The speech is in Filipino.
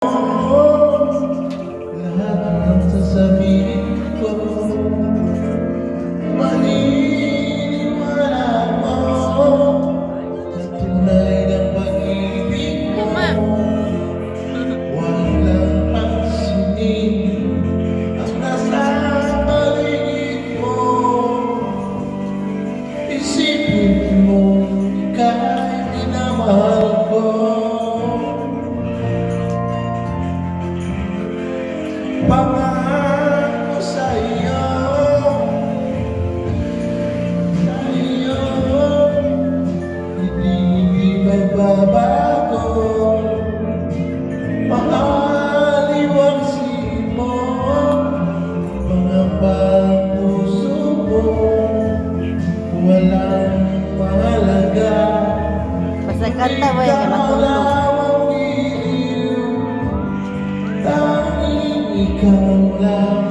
Lahat ng sasabihin ko, maniniwala mo sa tunay ng pag-ibig mo. Huwag lang pansinin ang nasa paligid mo. Isipin mo, ika'y minamahal ko. Pangako sa iyo, hindi magbabago. Mahaliwagsin mo mga pagpuso mo, walang mahalaga. Basta kanta mo yan, matulog. Tanging ikaw lang.